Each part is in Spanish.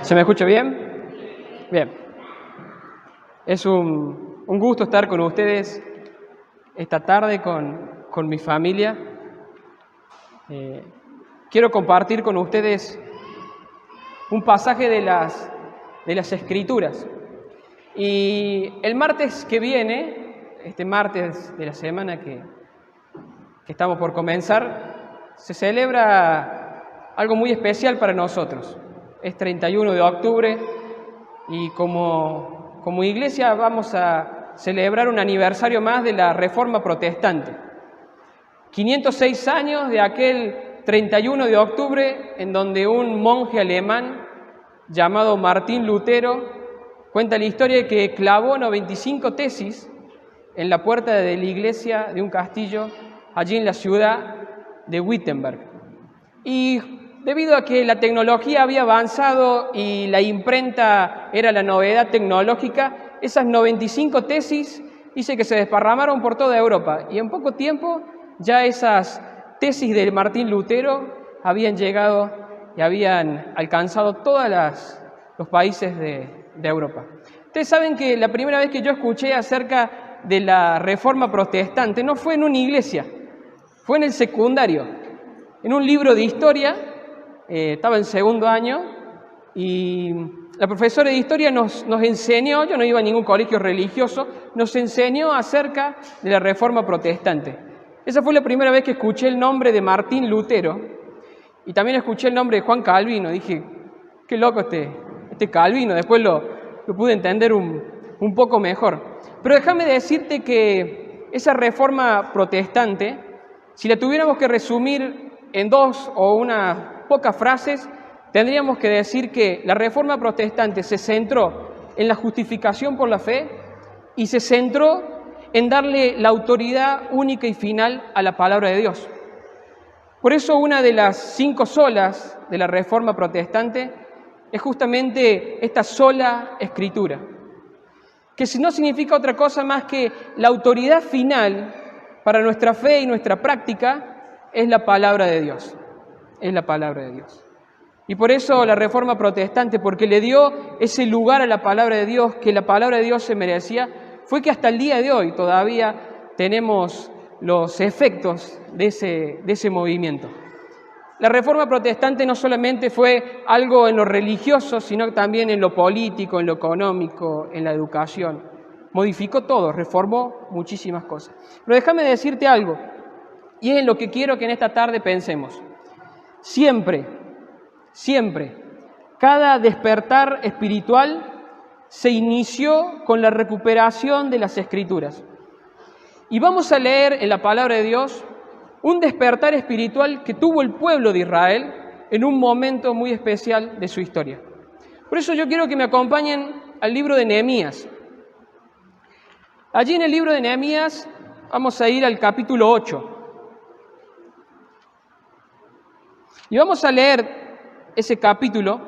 ¿Se me escucha bien? Bien. Es un gusto estar con ustedes esta tarde, con mi familia. Quiero compartir con ustedes un pasaje de las Escrituras. Y el martes que viene, este martes de la semana que estamos por comenzar, se celebra algo muy especial para nosotros. Es 31 de octubre y como iglesia vamos a celebrar un aniversario más de la Reforma Protestante. 506 años de aquel 31 de octubre en donde un monje alemán llamado Martín Lutero cuenta la historia de que clavó 95 tesis en la puerta de la iglesia de un castillo allí en la ciudad de Wittenberg. Y debido a que la tecnología había avanzado y la imprenta era la novedad tecnológica, esas 95 tesis dice que se desparramaron por toda Europa y en poco tiempo ya esas tesis de Martín Lutero habían llegado y habían alcanzado todos los países de Europa. Ustedes saben que la primera vez que yo escuché acerca de la Reforma Protestante no fue en una iglesia, fue en el secundario, en un libro de historia. Estaba en segundo año y la profesora de historia nos enseñó, yo no iba a ningún colegio religioso, nos enseñó acerca de la Reforma Protestante. Esa fue la primera vez que escuché el nombre de Martín Lutero y también escuché el nombre de Juan Calvino. Dije, qué loco este Calvino, después lo pude entender un poco mejor. Pero déjame decirte que esa Reforma Protestante, si la tuviéramos que resumir en dos o unas pocas frases, tendríamos que decir que la Reforma Protestante se centró en la justificación por la fe y se centró en darle la autoridad única y final a la palabra de Dios. Por eso una de las 5 solas de la Reforma Protestante es justamente esta sola Escritura, que no significa otra cosa más que la autoridad final para nuestra fe y nuestra práctica es la palabra de Dios. Es la palabra de Dios. Y por eso la Reforma Protestante, porque le dio ese lugar a la palabra de Dios, que la palabra de Dios se merecía, fue que hasta el día de hoy todavía tenemos los efectos de ese movimiento. La Reforma Protestante no solamente fue algo en lo religioso, sino también en lo político, en lo económico, en la educación. Modificó todo, reformó muchísimas cosas. Pero déjame decirte algo, y es en lo que quiero que en esta tarde pensemos. Siempre, cada despertar espiritual se inició con la recuperación de las Escrituras. Y vamos a leer en la palabra de Dios un despertar espiritual que tuvo el pueblo de Israel en un momento muy especial de su historia. Por eso yo quiero que me acompañen al libro de Nehemías. Allí en el libro de Nehemías vamos a ir al capítulo 8. Y vamos a leer ese capítulo.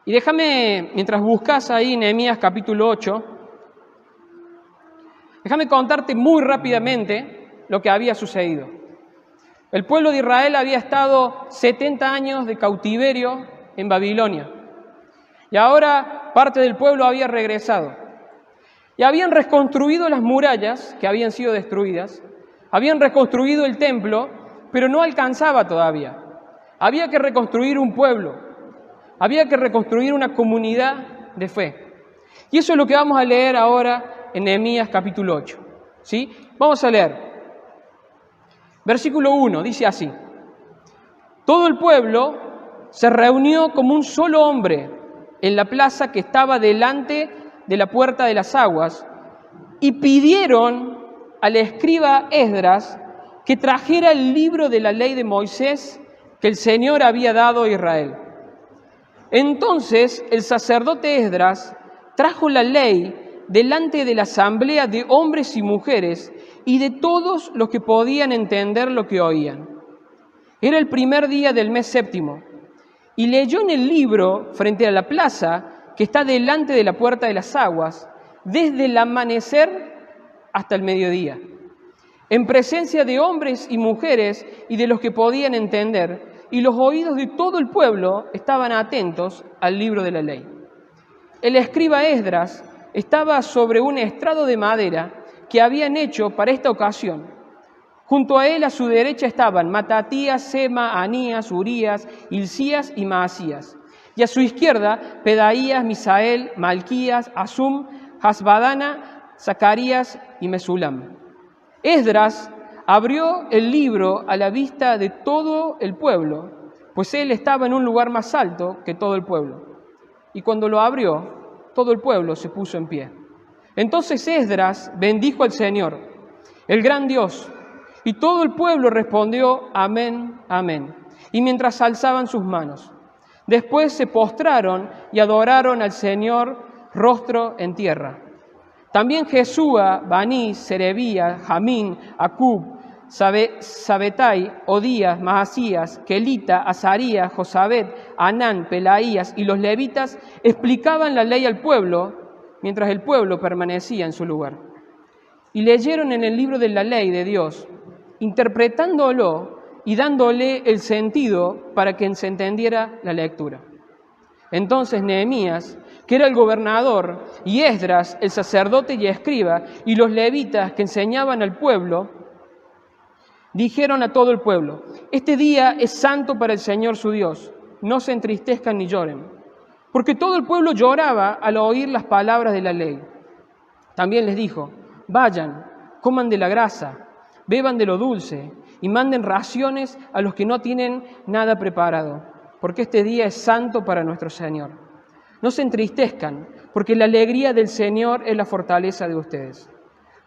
Y déjame, mientras buscas ahí Nehemías capítulo 8, déjame contarte muy rápidamente lo que había sucedido. El pueblo de Israel había estado 70 años de cautiverio en Babilonia. Y ahora parte del pueblo había regresado. Y habían reconstruido las murallas que habían sido destruidas. Habían reconstruido el templo, pero no alcanzaba todavía. Había que reconstruir un pueblo, había que reconstruir una comunidad de fe. Y eso es lo que vamos a leer ahora en Nehemías capítulo 8. ¿Sí? Vamos a leer. Versículo 1, dice así. Todo el pueblo se reunió como un solo hombre en la plaza que estaba delante de la puerta de las aguas y pidieron al escriba Esdras que trajera el libro de la ley de Moisés que el Señor había dado a Israel. Entonces el sacerdote Esdras trajo la ley delante de la asamblea de hombres y mujeres y de todos los que podían entender lo que oían. Era el primer día del mes séptimo y leyó en el libro frente a la plaza que está delante de la puerta de las aguas desde el amanecer hasta el mediodía, en presencia de hombres y mujeres y de los que podían entender, y los oídos de todo el pueblo estaban atentos al libro de la ley. El escriba Esdras estaba sobre un estrado de madera que habían hecho para esta ocasión. Junto a él, a su derecha, estaban Matatías, Sema, Anías, Urías, Hilcías y Maasías. Y a su izquierda, Pedaías, Misael, Malquías, Asum, Hasbadana, Zacarías y Mesulam. Esdras abrió el libro a la vista de todo el pueblo, pues él estaba en un lugar más alto que todo el pueblo. Y cuando lo abrió, todo el pueblo se puso en pie. Entonces Esdras bendijo al Señor, el gran Dios, y todo el pueblo respondió: amén, amén, y mientras alzaban sus manos. Después se postraron y adoraron al Señor rostro en tierra. También Jesúa, Baní, Serebía, Jamín, Acub, Sabetai, Odías, Maasías, Kelita, Azarías, Josabet, Anán, Pelaías y los levitas explicaban la ley al pueblo, mientras el pueblo permanecía en su lugar. Y leyeron en el libro de la ley de Dios, interpretándolo y dándole el sentido para que se entendiera la lectura. Entonces Nehemías, que era el gobernador, y Esdras, el sacerdote y escriba, y los levitas que enseñaban al pueblo, dijeron a todo el pueblo: este día es santo para el Señor su Dios, no se entristezcan ni lloren. Porque todo el pueblo lloraba al oír las palabras de la ley. También les dijo: vayan, coman de la grasa, beban de lo dulce, y manden raciones a los que no tienen nada preparado, porque este día es santo para nuestro Señor. No se entristezcan, porque la alegría del Señor es la fortaleza de ustedes.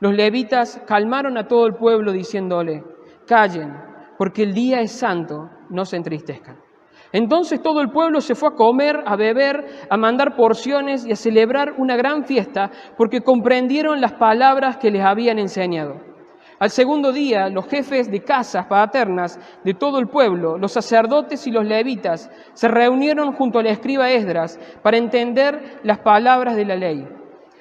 Los levitas calmaron a todo el pueblo diciéndole: callen, porque el día es santo, no se entristezcan. Entonces todo el pueblo se fue a comer, a beber, a mandar porciones y a celebrar una gran fiesta, porque comprendieron las palabras que les habían enseñado. Al segundo día, los jefes de casas paternas de todo el pueblo, los sacerdotes y los levitas, se reunieron junto al escriba Esdras para entender las palabras de la ley.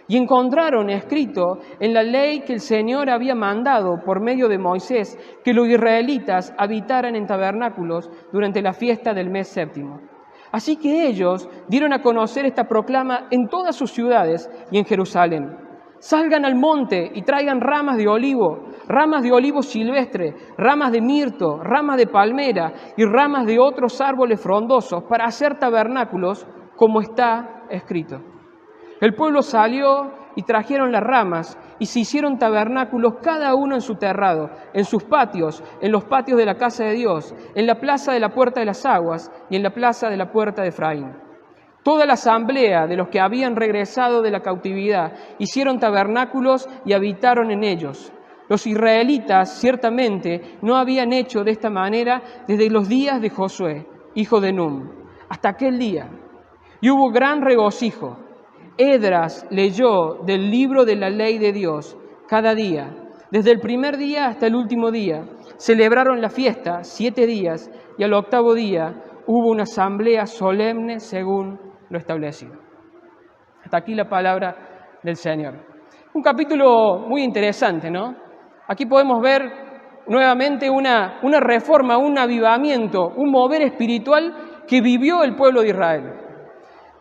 Y encontraron escrito en la ley que el Señor había mandado por medio de Moisés que los israelitas habitaran en tabernáculos durante la fiesta del mes séptimo. Así que ellos dieron a conocer esta proclama en todas sus ciudades y en Jerusalén. Salgan al monte y traigan ramas de olivo silvestre, ramas de mirto, ramas de palmera y ramas de otros árboles frondosos para hacer tabernáculos como está escrito. El pueblo salió y trajeron las ramas y se hicieron tabernáculos cada uno en su terrado, en sus patios, en los patios de la casa de Dios, en la plaza de la puerta de las aguas y en la plaza de la puerta de Efraín. Toda la asamblea de los que habían regresado de la cautividad hicieron tabernáculos y habitaron en ellos. Los israelitas ciertamente no habían hecho de esta manera desde los días de Josué, hijo de Nun, hasta aquel día. Y hubo gran regocijo. Esdras leyó del libro de la ley de Dios cada día, desde el primer día hasta el último día. Celebraron la fiesta 7 días y al octavo día hubo una asamblea solemne según lo establecido. Hasta aquí la palabra del Señor. Un capítulo muy interesante, ¿no? Aquí podemos ver nuevamente una reforma, un avivamiento, un mover espiritual que vivió el pueblo de Israel.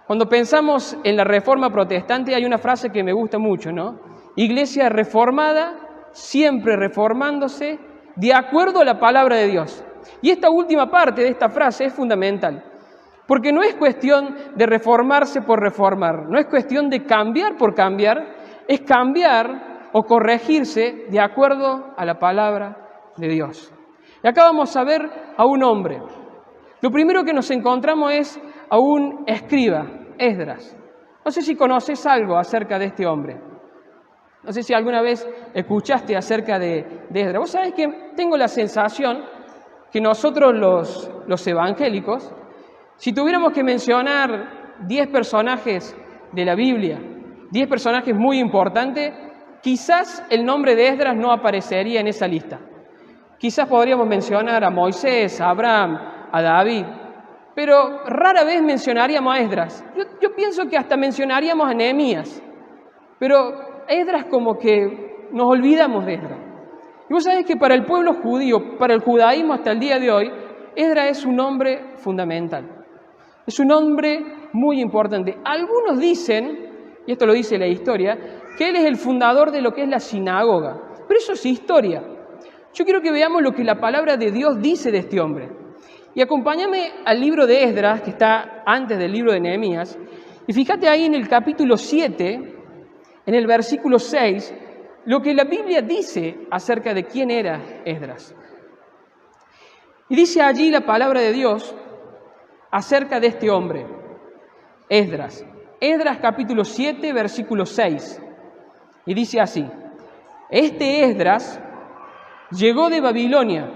Cuando pensamos en la reforma protestante hay una frase que me gusta mucho, ¿no? Iglesia reformada, siempre reformándose, de acuerdo a la palabra de Dios. Y esta última parte de esta frase es fundamental, porque no es cuestión de reformarse por reformar, no es cuestión de cambiar por cambiar, es cambiar o corregirse de acuerdo a la palabra de Dios. Y acá vamos a ver a un hombre. Lo primero que nos encontramos es a un escriba, Esdras. No sé si conoces algo acerca de este hombre. No sé si alguna vez escuchaste acerca de Esdras. Vos sabés que tengo la sensación que nosotros los evangélicos, si tuviéramos que mencionar 10 personajes de la Biblia, 10 personajes muy importantes, quizás el nombre de Esdras no aparecería en esa lista. Quizás podríamos mencionar a Moisés, a Abraham, a David, pero rara vez mencionaríamos a Esdras. Yo pienso que hasta mencionaríamos a Nehemías, pero Esdras como que nos olvidamos de Esdras. Y vos sabés que para el pueblo judío, para el judaísmo hasta el día de hoy, Esdras es un hombre fundamental. Es un hombre muy importante. Algunos dicen, y esto lo dice la historia, que él es el fundador de lo que es la sinagoga. Pero eso es historia. Yo quiero que veamos lo que la palabra de Dios dice de este hombre. Y acompáñame al libro de Esdras, que está antes del libro de Nehemías, y fíjate ahí en el capítulo 7, en el versículo 6, lo que la Biblia dice acerca de quién era Esdras. Y dice allí la palabra de Dios acerca de este hombre, Esdras. Esdras capítulo 7, versículo 6. Y dice así: este Esdras llegó de Babilonia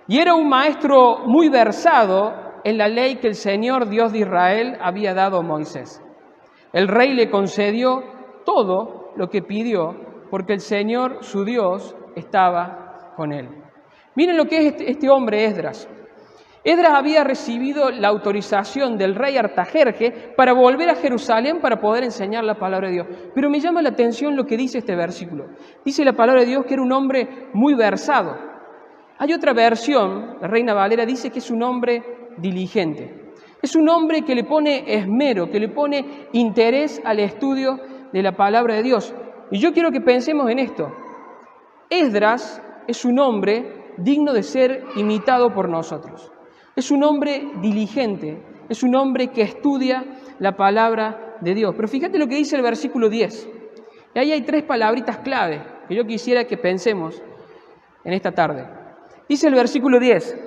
y era un maestro muy versado en la ley que el Señor Dios de Israel había dado a Moisés. El rey le concedió todo lo que pidió porque el Señor, su Dios, estaba con él. Miren lo que es este hombre Esdras. Esdras había recibido la autorización del rey Artajerjes para volver a Jerusalén para poder enseñar la palabra de Dios. Pero me llama la atención lo que dice este versículo. Dice la palabra de Dios que era un hombre muy versado. Hay otra versión, la Reina Valera dice que es un hombre diligente. Es un hombre que le pone esmero, que le pone interés al estudio de la palabra de Dios. Y yo quiero que pensemos en esto. Esdras es un hombre digno de ser imitado por nosotros. Es un hombre diligente, es un hombre que estudia la palabra de Dios. Pero fíjate lo que dice el versículo 10. Y ahí hay 3 palabritas clave que yo quisiera que pensemos en esta tarde. Dice el versículo 10,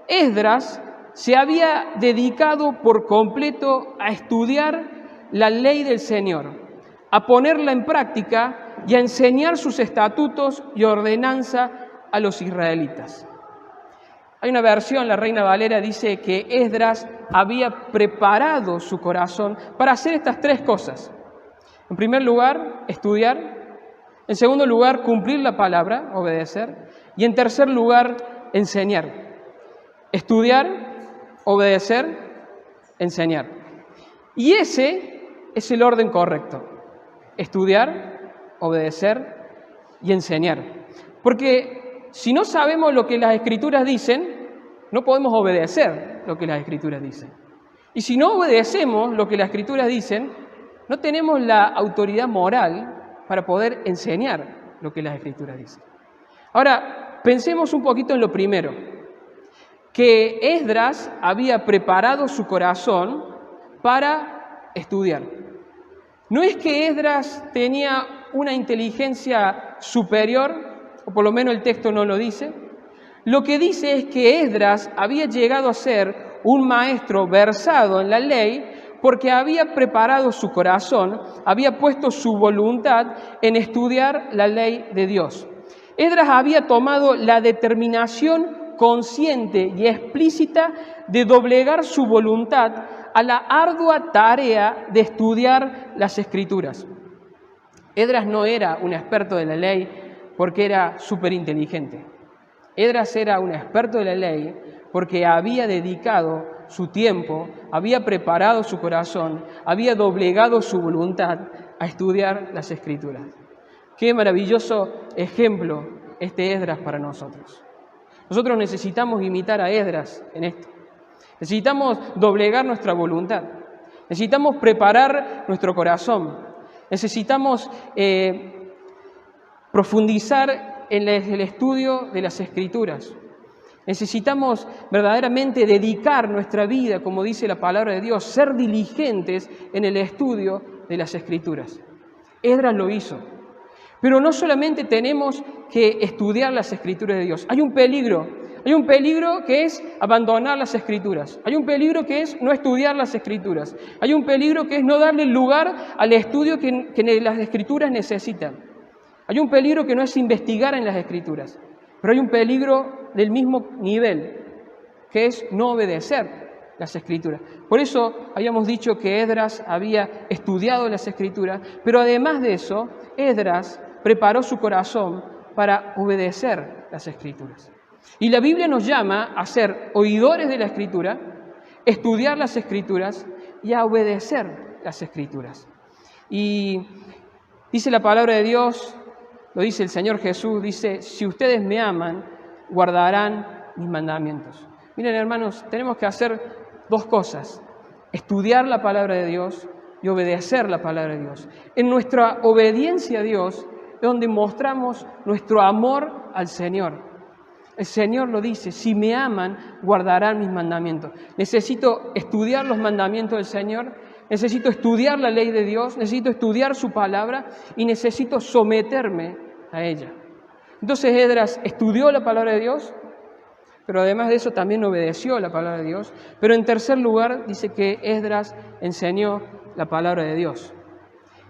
Esdras se había dedicado por completo a estudiar la ley del Señor, a ponerla en práctica y a enseñar sus estatutos y ordenanza a los israelitas. Hay una versión, la Reina Valera dice que Esdras había preparado su corazón para hacer estas 3 cosas. En primer lugar, estudiar. En segundo lugar, cumplir la palabra, obedecer. Y en tercer lugar, enseñar. Estudiar, obedecer, enseñar. Y ese es el orden correcto. Estudiar, obedecer y enseñar. Porque si no sabemos lo que las Escrituras dicen, no podemos obedecer lo que las Escrituras dicen. Y si no obedecemos lo que las Escrituras dicen, no tenemos la autoridad moral para poder enseñar lo que las Escrituras dicen. Ahora, pensemos un poquito en lo primero, que Esdras había preparado su corazón para estudiar. No es que Esdras tenía una inteligencia superior, o por lo menos el texto no lo dice. Lo que dice es que Esdras había llegado a ser un maestro versado en la ley porque había preparado su corazón, había puesto su voluntad en estudiar la ley de Dios. Esdras había tomado la determinación consciente y explícita de doblegar su voluntad a la ardua tarea de estudiar las Escrituras. Esdras no era un experto de la ley porque era súper inteligente. Esdras era un experto de la ley porque había dedicado su tiempo, había preparado su corazón, había doblegado su voluntad a estudiar las Escrituras. Qué maravilloso ejemplo este Esdras para nosotros. Nosotros necesitamos imitar a Esdras en esto. Necesitamos doblegar nuestra voluntad. Necesitamos preparar nuestro corazón. Necesitamos profundizar en el estudio de las Escrituras. Necesitamos verdaderamente dedicar nuestra vida, como dice la palabra de Dios, ser diligentes en el estudio de las Escrituras. Esdras lo hizo. Pero no solamente tenemos que estudiar las Escrituras de Dios. Hay un peligro que es abandonar las Escrituras. Hay un peligro que es no estudiar las Escrituras. Hay un peligro que es no darle lugar al estudio que las Escrituras necesitan. Hay un peligro que no es investigar en las Escrituras. Pero hay un peligro del mismo nivel, que es no obedecer las Escrituras. Por eso habíamos dicho que Esdras había estudiado las Escrituras, pero además de eso, Esdras preparó su corazón para obedecer las Escrituras. Y la Biblia nos llama a ser oidores de la Escritura, estudiar las Escrituras y a obedecer las Escrituras. Y dice la palabra de Dios, lo dice el Señor Jesús, dice, si ustedes me aman, guardarán mis mandamientos. Miren, hermanos, tenemos que hacer dos cosas: estudiar la palabra de Dios y obedecer la palabra de Dios. En nuestra obediencia a Dios es donde mostramos nuestro amor al Señor. El Señor lo dice: si me aman, guardarán mis mandamientos. Necesito estudiar los mandamientos del Señor, necesito estudiar la ley de Dios, necesito estudiar su palabra y necesito someterme a ella. Entonces Esdras estudió la palabra de Dios, pero además de eso también obedeció la palabra de Dios. Pero en tercer lugar dice que Esdras enseñó la palabra de Dios.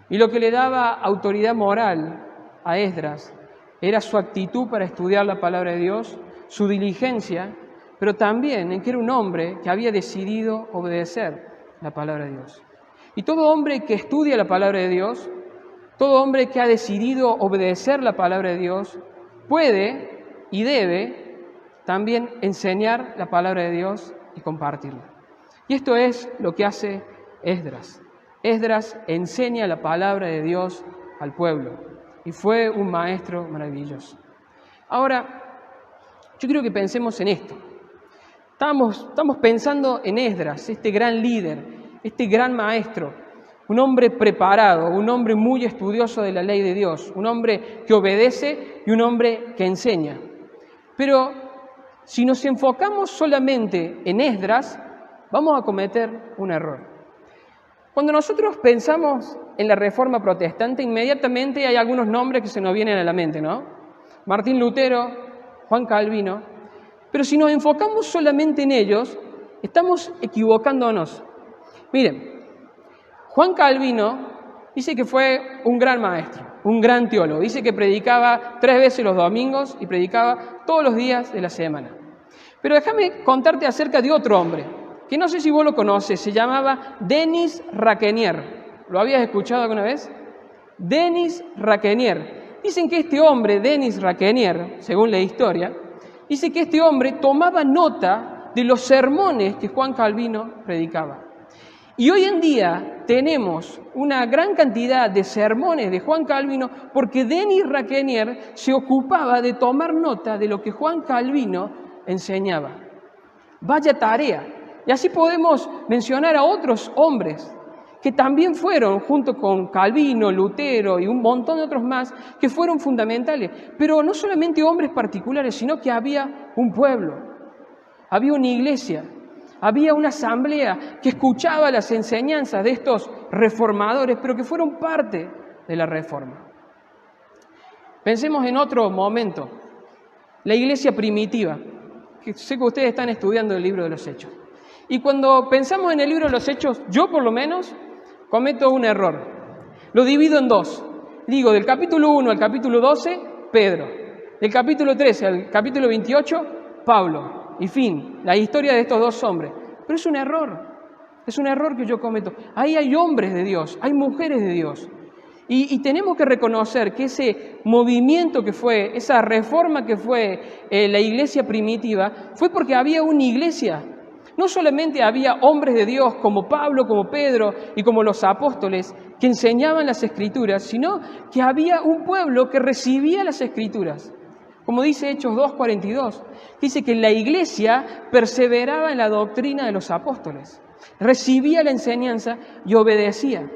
Y lo que le daba autoridad moral a Esdras era su actitud para estudiar la palabra de Dios, su diligencia, pero también en que era un hombre que había decidido obedecer la palabra de Dios. Y todo hombre que estudia la palabra de Dios, todo hombre que ha decidido obedecer la palabra de Dios, puede y debe también enseñar la palabra de Dios y compartirla. Y esto es lo que hace Esdras. Esdras enseña la palabra de Dios al pueblo y fue un maestro maravilloso. Ahora, yo quiero que pensemos en esto. Estamos pensando en Esdras, este gran líder, este gran maestro, un hombre preparado, un hombre muy estudioso de la ley de Dios, un hombre que obedece y un hombre que enseña. Pero si nos enfocamos solamente en Esdras, vamos a cometer un error. Cuando nosotros pensamos en la Reforma Protestante, inmediatamente hay algunos nombres que se nos vienen a la mente, ¿no? Martín Lutero, Juan Calvino. Pero si nos enfocamos solamente en ellos, estamos equivocándonos. Miren, Juan Calvino dice que fue un gran maestro, un gran teólogo. Dice que predicaba 3 veces los domingos y predicaba todos los días de la semana. Pero déjame contarte acerca de otro hombre, que no sé si vos lo conoces, se llamaba Denis Raquenier. ¿Lo habías escuchado alguna vez? Denis Raquenier. Dicen que este hombre, Denis Raquenier, según la historia, dice que este hombre tomaba nota de los sermones que Juan Calvino predicaba. Y hoy en día tenemos una gran cantidad de sermones de Juan Calvino porque Denis Raquenier se ocupaba de tomar nota de lo que Juan Calvino enseñaba. Vaya tarea. Y así podemos mencionar a otros hombres que también fueron, junto con Calvino, Lutero y un montón de otros más, que fueron fundamentales. Pero no solamente hombres particulares, sino que había un pueblo, había una iglesia, había una asamblea que escuchaba las enseñanzas de estos reformadores, pero que fueron parte de la reforma. Pensemos en otro momento, la iglesia primitiva, que sé que ustedes están estudiando el libro de los Hechos. Y cuando pensamos en el libro de los Hechos, yo por lo menos cometo un error. Lo divido en dos. Digo, del capítulo 1 al capítulo 12, Pedro. Del capítulo 13 al capítulo 28, Pablo. Y fin, la historia de estos dos hombres. Pero es un error que yo cometo. Ahí hay hombres de Dios, hay mujeres de Dios. Y tenemos que reconocer que ese movimiento que fue, esa reforma que fue la iglesia primitiva, fue porque había una iglesia. No solamente había hombres de Dios como Pablo, como Pedro y como los apóstoles que enseñaban las Escrituras, sino que había un pueblo que recibía las Escrituras. Como dice Hechos 2:42, dice que la iglesia perseveraba en la doctrina de los apóstoles, recibía la enseñanza y obedecía.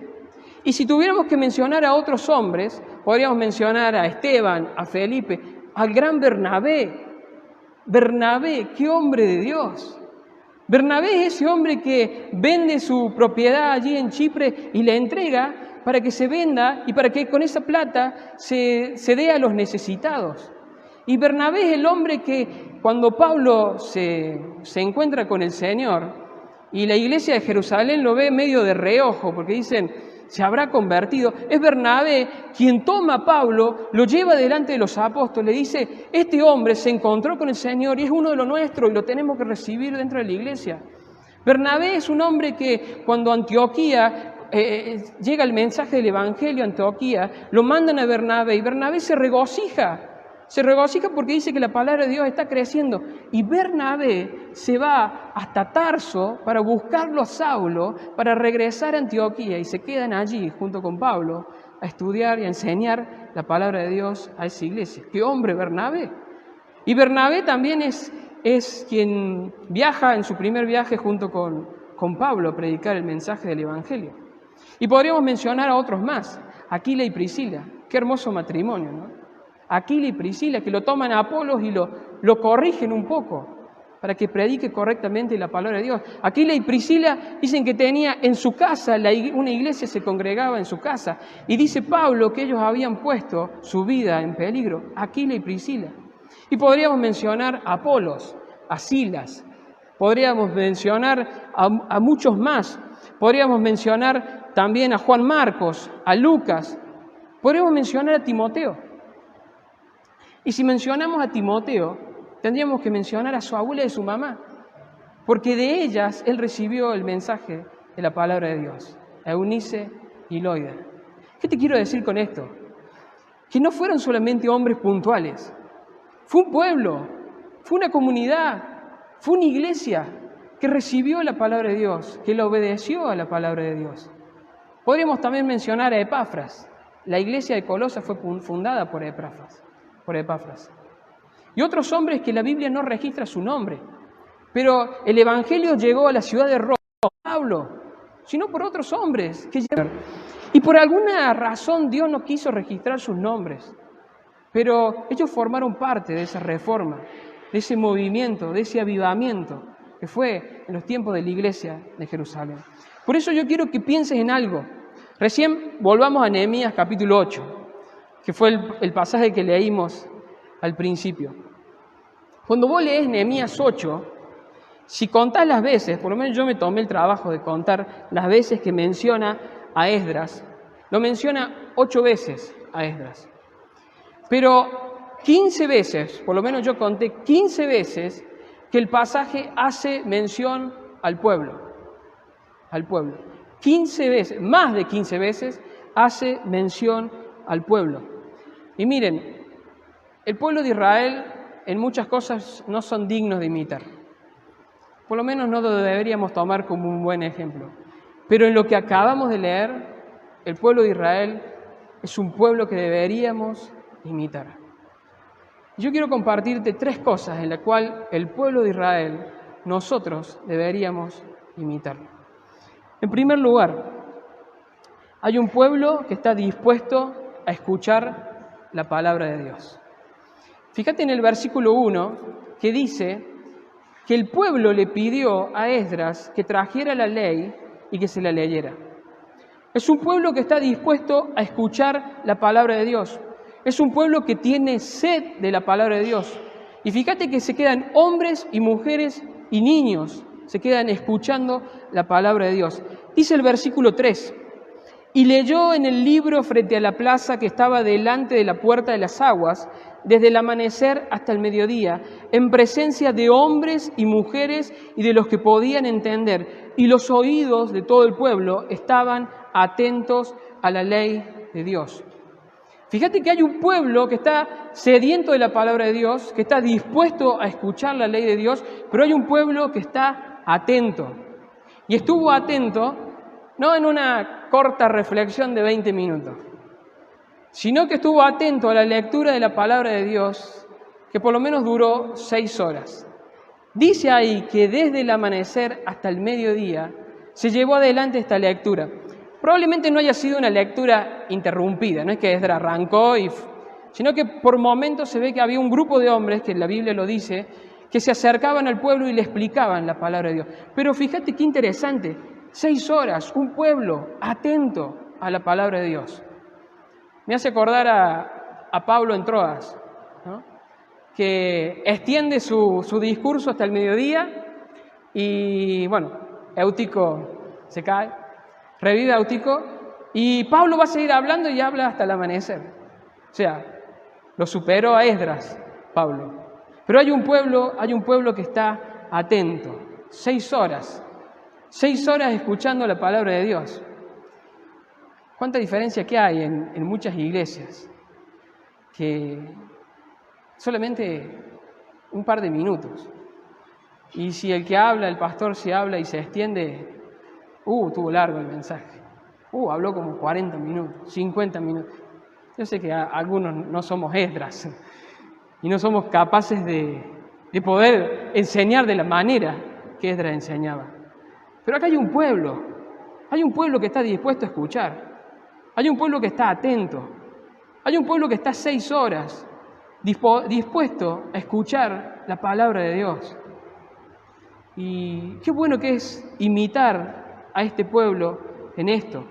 Y si tuviéramos que mencionar a otros hombres, podríamos mencionar a Esteban, a Felipe, al gran Bernabé. Bernabé, qué hombre de Dios. Bernabé es ese hombre que vende su propiedad allí en Chipre y la entrega para que se venda y para que con esa plata se dé a los necesitados. Y Bernabé es el hombre que cuando Pablo se encuentra con el Señor y la iglesia de Jerusalén lo ve medio de reojo porque dicen, se habrá convertido. Es Bernabé quien toma a Pablo, lo lleva delante de los apóstoles, le dice, este hombre se encontró con el Señor y es uno de los nuestros y lo tenemos que recibir dentro de la iglesia. Bernabé es un hombre que cuando Antioquía llega el mensaje del Evangelio a Antioquía, lo mandan a Bernabé y Bernabé se regocija porque dice que la palabra de Dios está creciendo. Y Bernabé se va hasta Tarso para buscarlo a Saulo, para regresar a Antioquía y se quedan allí junto con Pablo a estudiar y a enseñar la palabra de Dios a esa iglesia. ¡Qué hombre Bernabé! Y Bernabé también es es quien viaja en su primer viaje junto con Pablo a predicar el mensaje del Evangelio. Y podríamos mencionar a otros más, Aquila y Priscila. Qué hermoso matrimonio, ¿no? Aquila y Priscila, que lo toman a Apolos y lo corrigen un poco para que predique correctamente la palabra de Dios. Aquila y Priscila dicen que tenía en su casa, una iglesia se congregaba en su casa. Y dice Pablo que ellos habían puesto su vida en peligro, Aquila y Priscila. Y podríamos mencionar a Apolos, a Silas, podríamos mencionar a muchos más. Podríamos mencionar también a Juan Marcos, a Lucas. Podríamos mencionar a Timoteo. Y si mencionamos a Timoteo, tendríamos que mencionar a su abuela y a su mamá, porque de ellas él recibió el mensaje de la palabra de Dios, a Eunice y Loida. ¿Qué te quiero decir con esto? Que no fueron solamente hombres puntuales, fue un pueblo, fue una comunidad, fue una iglesia que recibió la palabra de Dios, que le obedeció a la palabra de Dios. Podríamos también mencionar a Epafras. La iglesia de Colosas fue fundada por Epafras. Y otros hombres que la Biblia no registra su nombre. Pero el Evangelio llegó a la ciudad de Roma, no por Pablo, sino por otros hombres que llegaron. Y por alguna razón Dios no quiso registrar sus nombres. Pero ellos formaron parte de esa reforma, de ese movimiento, de ese avivamiento que fue en los tiempos de la iglesia de Jerusalén. Por eso yo quiero que pienses en algo. Recién volvamos a Nehemías capítulo 8, que fue el pasaje que leímos al principio. Cuando vos lees Nehemías 8, si contás las veces, por lo menos yo me tomé el trabajo de contar las veces que menciona a Esdras, lo menciona 8 veces a Esdras. Pero 15 veces, por lo menos yo conté 15 veces, que el pasaje hace mención al pueblo. Al pueblo. 15 veces, más de 15 veces, hace mención al pueblo. Y miren, el pueblo de Israel en muchas cosas no son dignos de imitar. Por lo menos no lo deberíamos tomar como un buen ejemplo. Pero en lo que acabamos de leer, el pueblo de Israel es un pueblo que deberíamos imitar. Yo quiero compartirte 3 cosas en las cuales el pueblo de Israel, nosotros deberíamos imitarlo. En primer lugar, hay un pueblo que está dispuesto a escuchar la palabra de Dios. Fíjate en el versículo 1 que dice que el pueblo le pidió a Esdras que trajera la ley y que se la leyera. Es un pueblo que está dispuesto a escuchar la palabra de Dios. Es un pueblo que tiene sed de la palabra de Dios. Y fíjate que se quedan hombres y mujeres y niños, se quedan escuchando la palabra de Dios. Dice el versículo 3, y leyó en el libro frente a la plaza que estaba delante de la puerta de las aguas, desde el amanecer hasta el mediodía, en presencia de hombres y mujeres y de los que podían entender, y los oídos de todo el pueblo estaban atentos a la ley de Dios. Fíjate que hay un pueblo que está sediento de la palabra de Dios, que está dispuesto a escuchar la ley de Dios, pero hay un pueblo que está atento. Y estuvo atento no en una corta reflexión de 20 minutos, sino que estuvo atento a la lectura de la palabra de Dios, que por lo menos duró 6 horas. Dice ahí que desde el amanecer hasta el mediodía se llevó adelante esta lectura. Probablemente no haya sido una lectura interrumpida, no es que Esdras arrancó, sino que por momentos se ve que había un grupo de hombres, que la Biblia lo dice, que se acercaban al pueblo y le explicaban la palabra de Dios. Pero fíjate qué interesante, 6 horas, un pueblo atento a la palabra de Dios. Me hace acordar a Pablo en Troas, ¿no? Que extiende su discurso hasta el mediodía y, bueno, Eutico se cae, revive Eutico y Pablo va a seguir hablando y habla hasta el amanecer. O sea, lo superó a Esdras, Pablo. Pero hay un pueblo que está atento, 6 horas escuchando la palabra de Dios. ¿Cuánta diferencia que hay en muchas iglesias? Que solamente un par de minutos. Y si el que habla, el pastor se habla y se extiende, tuvo largo el mensaje. Habló como 40 minutos, 50 minutos. Yo sé que algunos no somos Esdras y no somos capaces de de poder enseñar de la manera que Esdras enseñaba. Pero acá hay un pueblo que está dispuesto a escuchar, hay un pueblo que está atento, hay un pueblo que está 6 horas dispuesto a escuchar la palabra de Dios. Y qué bueno que es imitar a este pueblo en esto.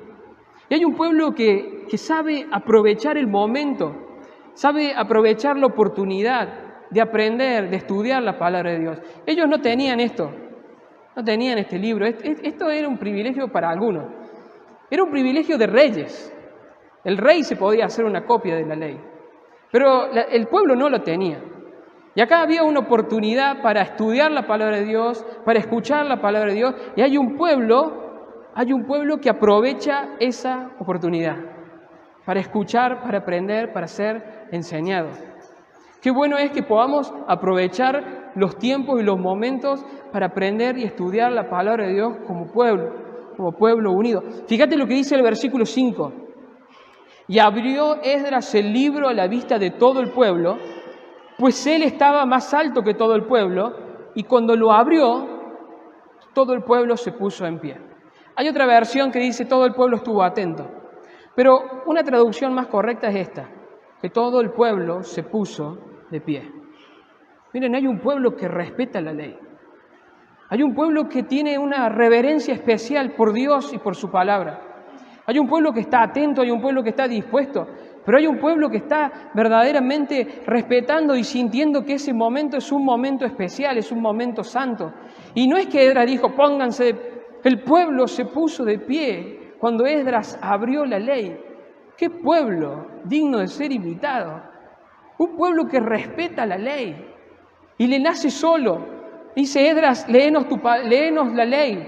Y hay un pueblo que sabe aprovechar el momento, sabe aprovechar la oportunidad de aprender, de estudiar la palabra de Dios. Ellos no tenían esto, no tenían este libro. Esto era un privilegio para algunos. Era un privilegio de reyes. El rey se podía hacer una copia de la ley, pero el pueblo no lo tenía. Y acá había una oportunidad para estudiar la palabra de Dios, para escuchar la palabra de Dios, y hay un pueblo que aprovecha esa oportunidad para escuchar, para aprender, para ser enseñado. Qué bueno es que podamos aprovechar los tiempos y los momentos para aprender y estudiar la palabra de Dios como pueblo unido. Fíjate lo que dice el versículo 5. Y abrió Esdras el libro a la vista de todo el pueblo, pues él estaba más alto que todo el pueblo, y cuando lo abrió, todo el pueblo se puso en pie. Hay otra versión que dice todo el pueblo estuvo atento, pero una traducción más correcta es esta, que todo el pueblo se puso de pie. Miren, hay un pueblo que respeta la ley. Hay un pueblo que tiene una reverencia especial por Dios y por su palabra. Hay un pueblo que está atento, hay un pueblo que está dispuesto, pero hay un pueblo que está verdaderamente respetando y sintiendo que ese momento es un momento especial, es un momento santo. Y no es que Esdras dijo, pónganse, el pueblo se puso de pie cuando Esdras abrió la ley. ¡Qué pueblo digno de ser imitado! Un pueblo que respeta la ley y le nace solo. Dice Esdras, léenos la ley.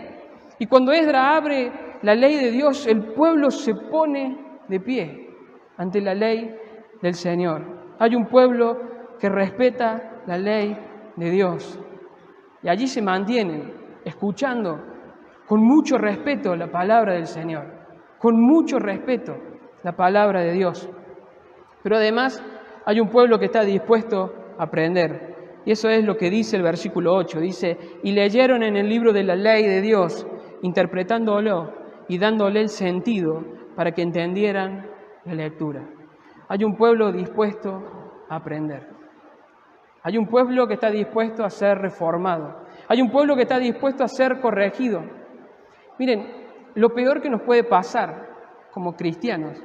Y cuando Esdras abre la ley de Dios, el pueblo se pone de pie ante la ley del Señor. Hay un pueblo que respeta la ley de Dios. Y allí se mantienen escuchando con mucho respeto la palabra del Señor, con mucho respeto la palabra de Dios. Pero además hay un pueblo que está dispuesto a aprender. Y eso es lo que dice el versículo 8. Dice, y leyeron en el libro de la ley de Dios, interpretándolo y dándole el sentido para que entendieran la lectura. Hay un pueblo dispuesto a aprender. Hay un pueblo que está dispuesto a ser reformado. Hay un pueblo que está dispuesto a ser corregido. Miren, lo peor que nos puede pasar como cristianos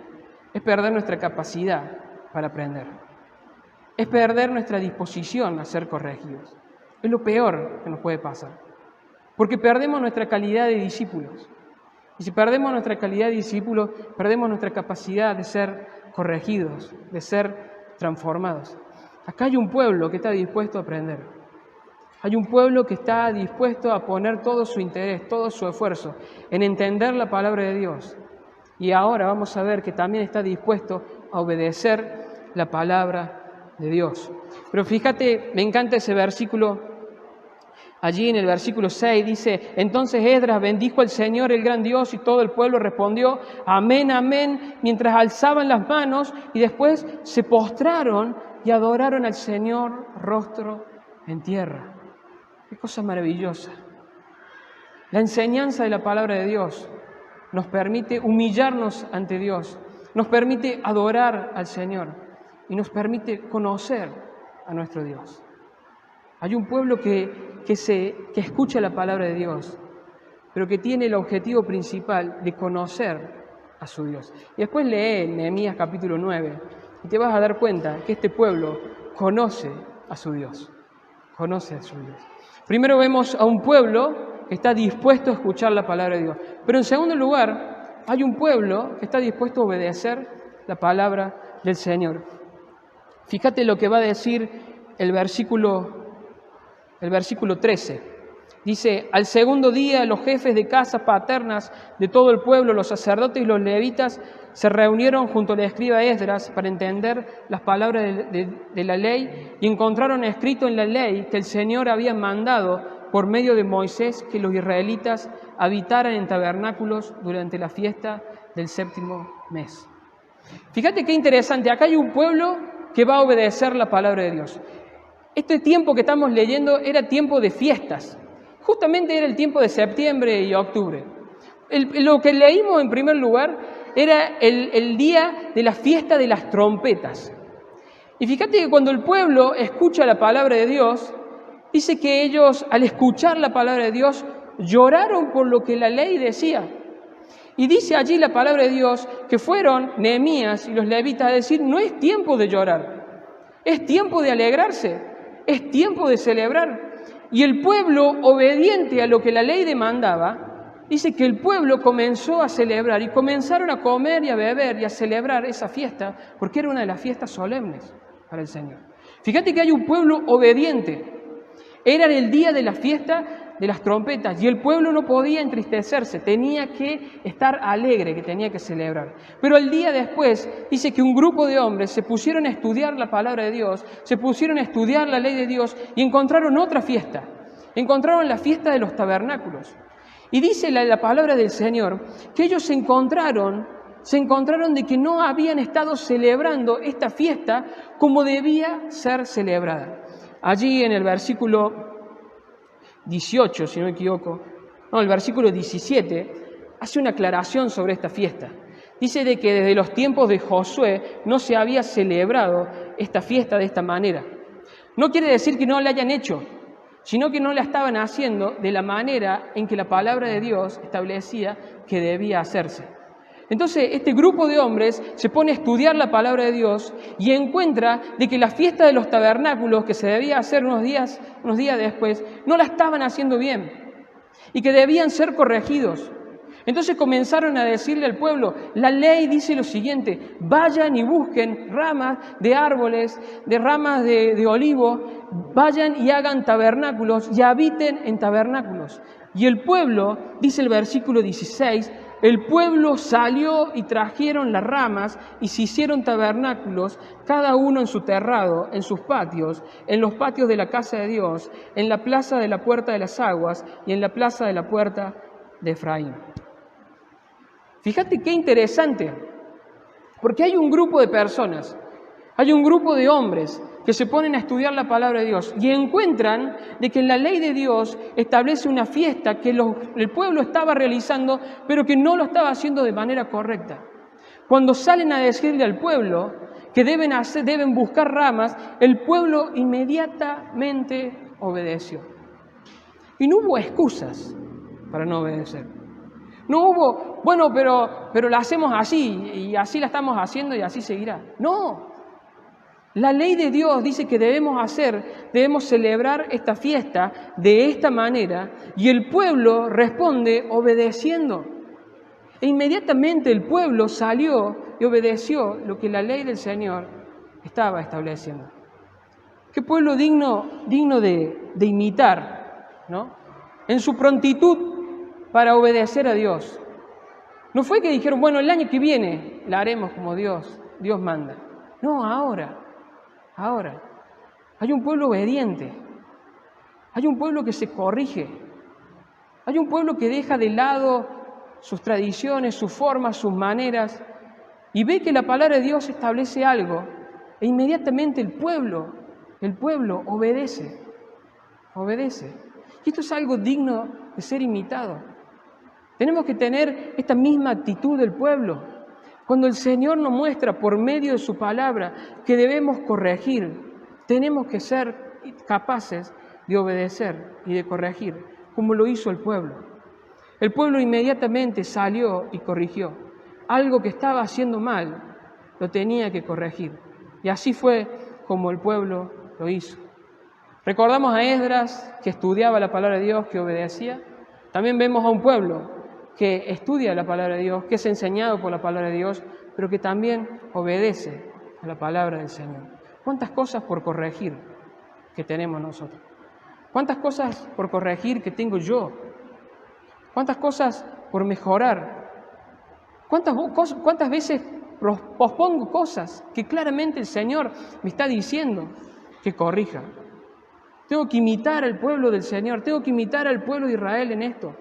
es perder nuestra capacidad para aprender. Es perder nuestra disposición a ser corregidos. Es lo peor que nos puede pasar. Porque perdemos nuestra calidad de discípulos. Y si perdemos nuestra calidad de discípulos, perdemos nuestra capacidad de ser corregidos, de ser transformados. Acá hay un pueblo que está dispuesto a aprender. Hay un pueblo que está dispuesto a poner todo su interés, todo su esfuerzo en entender la palabra de Dios. Y ahora vamos a ver que también está dispuesto a obedecer la palabra de Dios. Pero fíjate, me encanta ese versículo. Allí en el versículo 6 dice, entonces Esdras bendijo al Señor el gran Dios y todo el pueblo respondió, amén, amén, mientras alzaban las manos y después se postraron y adoraron al Señor rostro en tierra. Qué cosa maravillosa. La enseñanza de la palabra de Dios nos permite humillarnos ante Dios, nos permite adorar al Señor y nos permite conocer a nuestro Dios. Hay un pueblo que escucha la palabra de Dios, pero que tiene el objetivo principal de conocer a su Dios. Y después lee Nehemías capítulo 9 y te vas a dar cuenta que este pueblo conoce a su Dios. Conoce a su Dios. Primero vemos a un pueblo que está dispuesto a escuchar la palabra de Dios. Pero en segundo lugar, hay un pueblo que está dispuesto a obedecer la palabra del Señor. Fíjate lo que va a decir el versículo 13. Dice, al segundo día los jefes de casas paternas de todo el pueblo, los sacerdotes y los levitas, se reunieron junto al escriba Esdras para entender las palabras de la ley y encontraron escrito en la ley que el Señor había mandado por medio de Moisés que los israelitas habitaran en tabernáculos durante la fiesta del 7º mes. Fíjate qué interesante, acá hay un pueblo que va a obedecer la palabra de Dios. este tiempo que estamos leyendo era tiempo de fiestas. Justamente era el tiempo de septiembre y octubre. Lo que leímos en primer lugar era el día de la fiesta de las trompetas. Y fíjate que cuando el pueblo escucha la palabra de Dios, dice que ellos, al escuchar la palabra de Dios, lloraron por lo que la ley decía. Y dice allí la palabra de Dios que fueron Nehemías y los levitas a decir: no es tiempo de llorar, es tiempo de alegrarse, es tiempo de celebrar. Y el pueblo, obediente a lo que la ley demandaba, dice que el pueblo comenzó a celebrar y comenzaron a comer y a beber y a celebrar esa fiesta, porque era una de las fiestas solemnes para el Señor. Fíjate que hay un pueblo obediente. Era el día de la fiesta de las trompetas y el pueblo no podía entristecerse, tenía que estar alegre, que tenía que celebrar. Pero el día después dice que un grupo de hombres se pusieron a estudiar la palabra de Dios, se pusieron a estudiar la ley de Dios y encontraron otra fiesta. Encontraron la fiesta de los tabernáculos. Y dice la palabra del Señor que ellos se encontraron de que no habían estado celebrando esta fiesta como debía ser celebrada. Allí en el versículo 18, si no me equivoco, el versículo 17, hace una aclaración sobre esta fiesta. Dice de que desde los tiempos de Josué no se había celebrado esta fiesta de esta manera. No quiere decir que no la hayan hecho, sino que no la estaban haciendo de la manera en que la palabra de Dios establecía que debía hacerse. Entonces, este grupo de hombres se pone a estudiar la palabra de Dios y encuentra de que la fiesta de los tabernáculos, que se debía hacer unos días después, no la estaban haciendo bien y que debían ser corregidos. Entonces comenzaron a decirle al pueblo: la ley dice lo siguiente, vayan y busquen ramas de árboles, de ramas de olivo, vayan y hagan tabernáculos y habiten en tabernáculos. Y el pueblo, dice el versículo 16, el pueblo salió y trajeron las ramas y se hicieron tabernáculos, cada uno en su terrado, en sus patios, en los patios de la casa de Dios, en la plaza de la puerta de las aguas y en la plaza de la puerta de Efraín. Fíjate qué interesante, porque hay un grupo de personas, hay un grupo de hombres que se ponen a estudiar la palabra de Dios y encuentran de que la ley de Dios establece una fiesta que el pueblo estaba realizando, pero que no lo estaba haciendo de manera correcta. Cuando salen a decirle al pueblo que deben buscar ramas, el pueblo inmediatamente obedeció. Y no hubo excusas para no obedecer. No hubo, bueno, pero la hacemos así y así la estamos haciendo y así seguirá. No. La ley de Dios dice que debemos celebrar esta fiesta de esta manera y el pueblo responde obedeciendo. E inmediatamente el pueblo salió y obedeció lo que la ley del Señor estaba estableciendo. Qué pueblo digno de imitar, ¿no? En su prontitud para obedecer a Dios. No fue que dijeron, bueno, el año que viene la haremos como Dios manda. No, ahora. Hay un pueblo obediente, hay un pueblo que se corrige, hay un pueblo que deja de lado sus tradiciones, sus formas, sus maneras y ve que la palabra de Dios establece algo e inmediatamente el pueblo obedece. Y esto es algo digno de ser imitado. Tenemos que tener esta misma actitud del pueblo. Cuando el Señor nos muestra por medio de su palabra que debemos corregir, tenemos que ser capaces de obedecer y de corregir, como lo hizo el pueblo. El pueblo inmediatamente salió y corrigió. Algo que estaba haciendo mal, lo tenía que corregir. Y así fue como el pueblo lo hizo. Recordamos a Esdras, que estudiaba la palabra de Dios, que obedecía. También vemos a un pueblo que estudia la palabra de Dios, que es enseñado por la palabra de Dios, pero que también obedece a la palabra del Señor. ¿Cuántas cosas por corregir que tenemos nosotros? ¿Cuántas cosas por corregir que tengo yo? ¿Cuántas cosas por mejorar? ¿Cuántas veces pospongo cosas que claramente el Señor me está diciendo que corrija? Tengo que imitar al pueblo del Señor, tengo que imitar al pueblo de Israel en esto.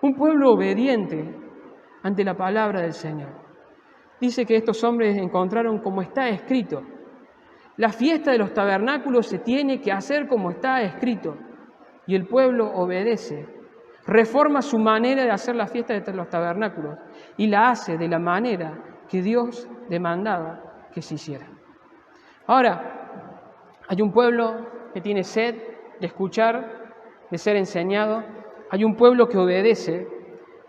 Un pueblo obediente ante la palabra del Señor. Dice que estos hombres encontraron como está escrito. La fiesta de los tabernáculos se tiene que hacer como está escrito. Y el pueblo obedece, reforma su manera de hacer la fiesta de los tabernáculos y la hace de la manera que Dios demandaba que se hiciera. Ahora, hay un pueblo que tiene sed de escuchar, de ser enseñado. Hay un pueblo que obedece,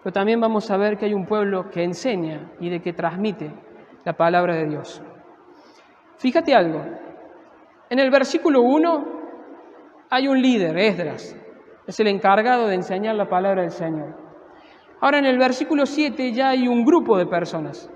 pero también vamos a ver que hay un pueblo que enseña y de que transmite la palabra de Dios. Fíjate algo, en el versículo 1 hay un líder, Esdras, es el encargado de enseñar la palabra del Señor. Ahora en el versículo 7 ya hay un grupo de personas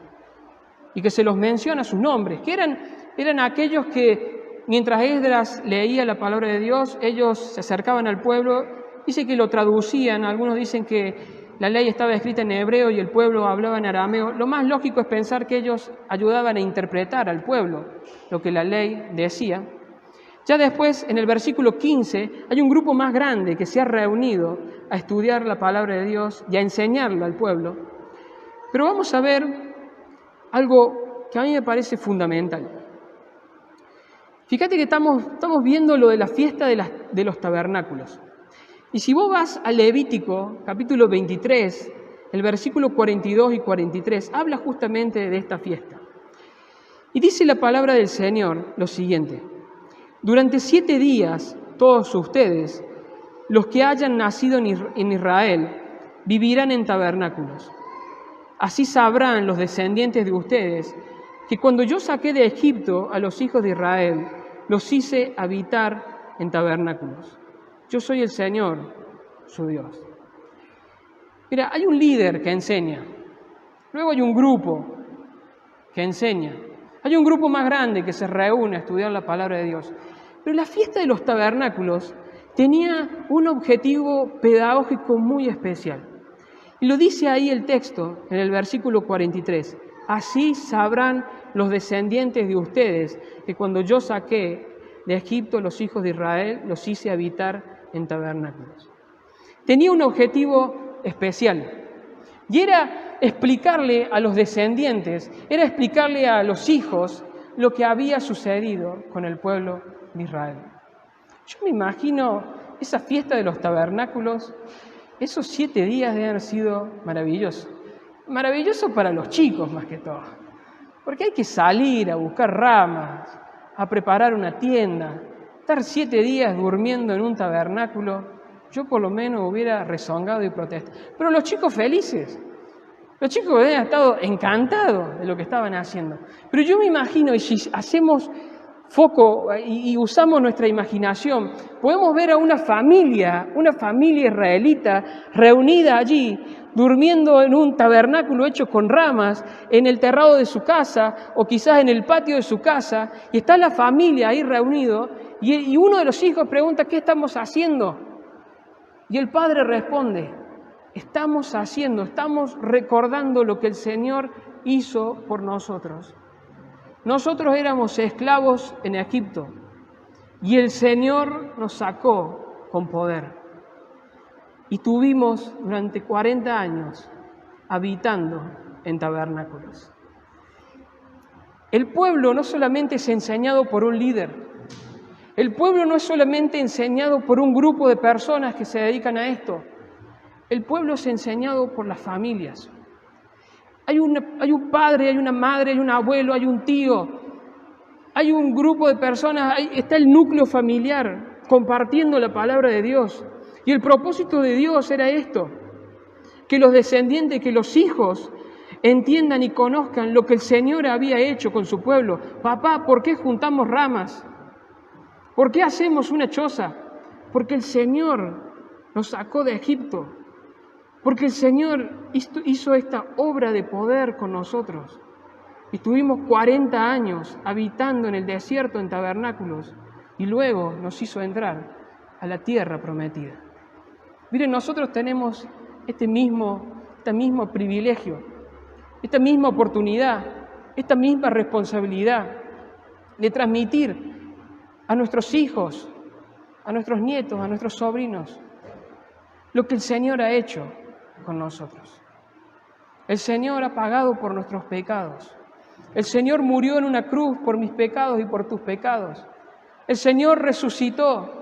y que se los menciona sus nombres, que eran aquellos que mientras Esdras leía la palabra de Dios, ellos se acercaban al pueblo, dice que lo traducían, algunos dicen que la ley estaba escrita en hebreo y el pueblo hablaba en arameo. Lo más lógico es pensar que ellos ayudaban a interpretar al pueblo lo que la ley decía. Ya después, en el versículo 15, hay un grupo más grande que se ha reunido a estudiar la palabra de Dios y a enseñarla al pueblo. Pero vamos a ver algo que a mí me parece fundamental. Fíjate que estamos viendo lo de la fiesta de los tabernáculos. Y si vos vas a Levítico, capítulo 23, el versículo 42 y 43, habla justamente de esta fiesta. Y dice la palabra del Señor lo siguiente: durante 7 días todos ustedes, los que hayan nacido en Israel, vivirán en tabernáculos. Así sabrán los descendientes de ustedes que cuando yo saqué de Egipto a los hijos de Israel, los hice habitar en tabernáculos. Yo soy el Señor, su Dios. Mira, hay un líder que enseña, luego hay un grupo que enseña, hay un grupo más grande que se reúne a estudiar la palabra de Dios. Pero la fiesta de los tabernáculos tenía un objetivo pedagógico muy especial. Y lo dice ahí el texto, en el versículo 43. Así sabrán los descendientes de ustedes que cuando yo saqué de Egipto los hijos de Israel, los hice habitar en tabernáculos. Tenía un objetivo especial y era explicarle a los descendientes, era explicarle a los hijos lo que había sucedido con el pueblo de Israel. Yo me imagino esa fiesta de los tabernáculos, esos 7 días deben haber sido maravillosos. Maravilloso para los chicos más que todo, porque hay que salir a buscar ramas, a preparar una tienda, estar 7 días durmiendo en un tabernáculo. Yo por lo menos hubiera rezongado y protestado. Pero los chicos felices, los chicos habían estado encantados de lo que estaban haciendo. Pero yo me imagino, y si hacemos foco y usamos nuestra imaginación, podemos ver a una familia israelita reunida allí, durmiendo en un tabernáculo hecho con ramas, en el terrado de su casa o quizás en el patio de su casa, y está la familia ahí reunido, y uno de los hijos pregunta: ¿qué estamos haciendo? Y el padre responde: estamos recordando lo que el Señor hizo por nosotros. Nosotros éramos esclavos en Egipto y el Señor nos sacó con poder. Y tuvimos durante 40 años habitando en tabernáculos. El pueblo no solamente es enseñado por un líder, el pueblo no es solamente enseñado por un grupo de personas que se dedican a esto, el pueblo es enseñado por las familias. Hay un padre, hay una madre, hay un abuelo, hay un tío, hay un grupo de personas, está el núcleo familiar compartiendo la palabra de Dios. Y el propósito de Dios era esto: que los descendientes, que los hijos entiendan y conozcan lo que el Señor había hecho con su pueblo. Papá, ¿por qué juntamos ramas? ¿Por qué hacemos una choza? Porque el Señor nos sacó de Egipto. Porque el Señor hizo esta obra de poder con nosotros. Y estuvimos 40 años habitando en el desierto en tabernáculos. Y luego nos hizo entrar a la tierra prometida. Miren, nosotros tenemos este mismo privilegio, esta misma oportunidad, esta misma responsabilidad de transmitir a nuestros hijos, a nuestros nietos, a nuestros sobrinos, lo que el Señor ha hecho con nosotros. El Señor ha pagado por nuestros pecados. El Señor murió en una cruz por mis pecados y por tus pecados. El Señor resucitó.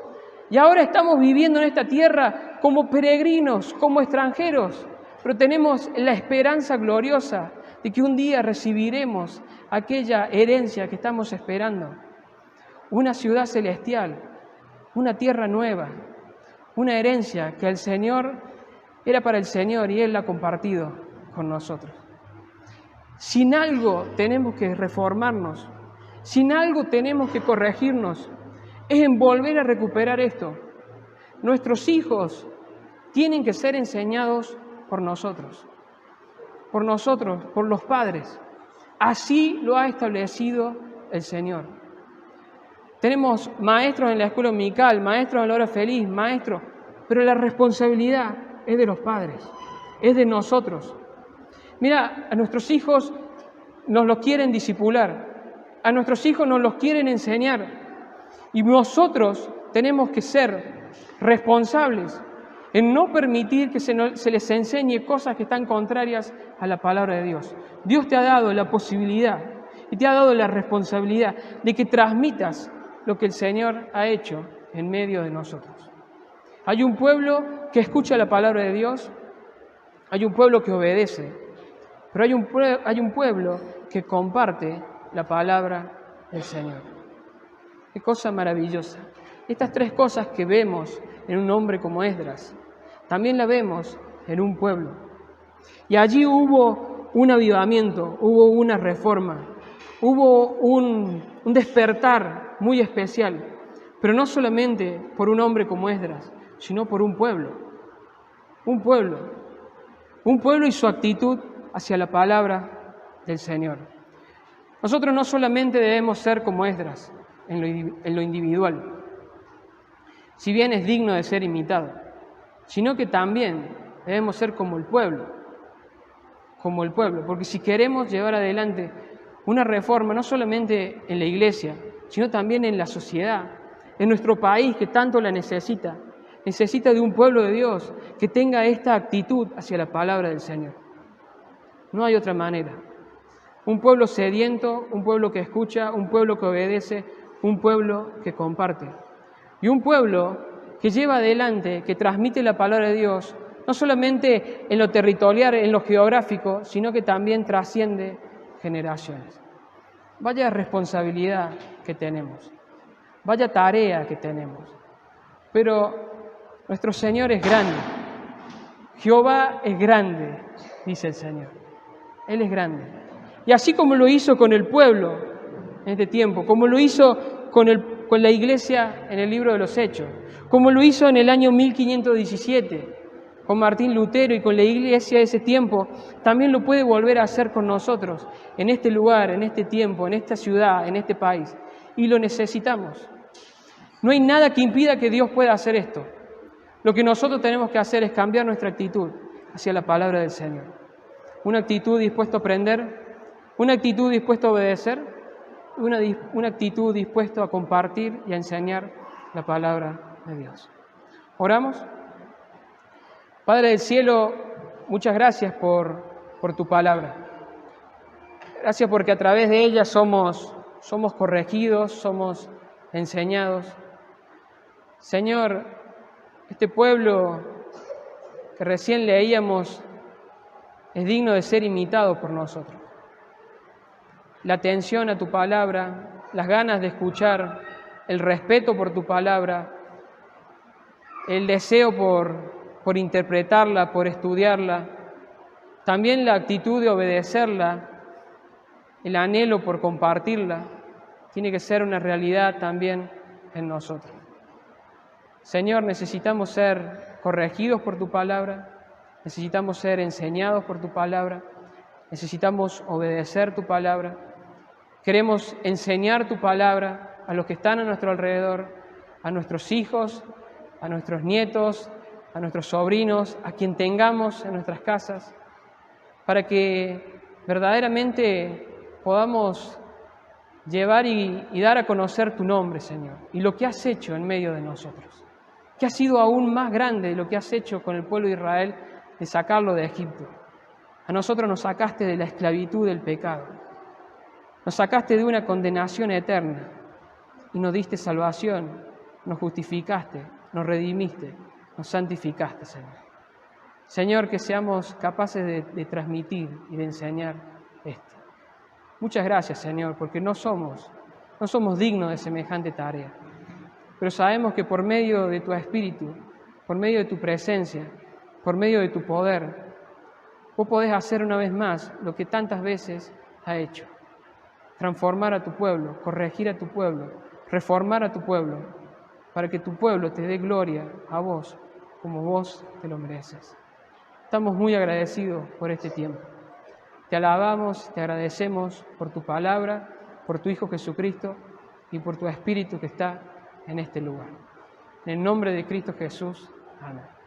Y ahora estamos viviendo en esta tierra como peregrinos, como extranjeros, pero tenemos la esperanza gloriosa de que un día recibiremos aquella herencia que estamos esperando. Una ciudad celestial, una tierra nueva, una herencia que el Señor era para el Señor y Él la ha compartido con nosotros. Sin algo tenemos que reformarnos, sin algo tenemos que corregirnos, es en volver a recuperar esto. Nuestros hijos tienen que ser enseñados por nosotros, por los padres. Así lo ha establecido el Señor. Tenemos maestros en la escuela dominical, maestros en la hora feliz, maestros, pero la responsabilidad es de los padres, es de nosotros. Mira, a nuestros hijos nos los quieren discipular, a nuestros hijos nos los quieren enseñar y nosotros tenemos que ser responsables en no permitir que se les enseñe cosas que están contrarias a la palabra de Dios. Dios te ha dado la posibilidad y te ha dado la responsabilidad de que transmitas lo que el Señor ha hecho en medio de nosotros. Hay un pueblo que escucha la palabra de Dios, hay un pueblo que obedece, pero hay un pueblo que comparte la palabra del Señor. Qué cosa maravillosa. Estas tres cosas que vemos en un hombre como Esdras, también la vemos en un pueblo. Y allí hubo un avivamiento, hubo una reforma, hubo un despertar muy especial, pero no solamente por un hombre como Esdras, sino por un pueblo y su actitud hacia la palabra del Señor. Nosotros no solamente debemos ser como Esdras en lo individual, si bien es digno de ser imitado, sino que también debemos ser como el pueblo, porque si queremos llevar adelante una reforma no solamente en la iglesia, sino también en la sociedad, en nuestro país que tanto la necesita de un pueblo de Dios que tenga esta actitud hacia la palabra del Señor. No hay otra manera. Un pueblo sediento, un pueblo que escucha, un pueblo que obedece, un pueblo que comparte. Y un pueblo que lleva adelante, que transmite la palabra de Dios, no solamente en lo territorial, en lo geográfico, sino que también trasciende generaciones. Vaya responsabilidad que tenemos, vaya tarea que tenemos. Pero nuestro Señor es grande. Jehová es grande, dice el Señor. Él es grande. Y así como lo hizo con el pueblo en este tiempo, como lo hizo con la iglesia en el libro de los Hechos, como lo hizo en el año 1517 con Martín Lutero y con la iglesia de ese tiempo, también lo puede volver a hacer con nosotros en este lugar, en este tiempo, en esta ciudad, en este país. Y lo necesitamos. No hay nada que impida que Dios pueda hacer esto. Lo que nosotros tenemos que hacer es cambiar nuestra actitud hacia la palabra del Señor. Una actitud dispuesta a aprender, una actitud dispuesta a obedecer, una actitud dispuesta a compartir y a enseñar la palabra de Dios. ¿Oramos? Padre del cielo, muchas gracias por tu palabra. Gracias porque a través de ella somos corregidos, somos enseñados. Señor, este pueblo que recién leíamos es digno de ser imitado por nosotros. La atención a tu palabra, las ganas de escuchar, el respeto por tu palabra, el deseo por interpretarla, por estudiarla, también la actitud de obedecerla, el anhelo por compartirla, tiene que ser una realidad también en nosotros. Señor, necesitamos ser corregidos por tu palabra, necesitamos ser enseñados por tu palabra, necesitamos obedecer tu palabra. Queremos enseñar tu palabra a los que están a nuestro alrededor, a nuestros hijos, a nuestros nietos, a nuestros sobrinos, a quien tengamos en nuestras casas, para que verdaderamente podamos llevar y dar a conocer tu nombre, Señor, y lo que has hecho en medio de nosotros, que ha sido aún más grande de lo que has hecho con el pueblo de Israel de sacarlo de Egipto. A nosotros nos sacaste de la esclavitud del pecado. Nos sacaste de una condenación eterna y nos diste salvación, nos justificaste, nos redimiste, nos santificaste, Señor. Señor, que seamos capaces de transmitir y de enseñar esto. Muchas gracias, Señor, porque no somos dignos de semejante tarea. Pero sabemos que por medio de tu Espíritu, por medio de tu presencia, por medio de tu poder, vos podés hacer una vez más lo que tantas veces has hecho. Transformar a tu pueblo, corregir a tu pueblo, reformar a tu pueblo, para que tu pueblo te dé gloria a vos, como vos te lo mereces. Estamos muy agradecidos por este tiempo. Te alabamos, te agradecemos por tu palabra, por tu Hijo Jesucristo y por tu Espíritu que está en este lugar. En el nombre de Cristo Jesús. Amén.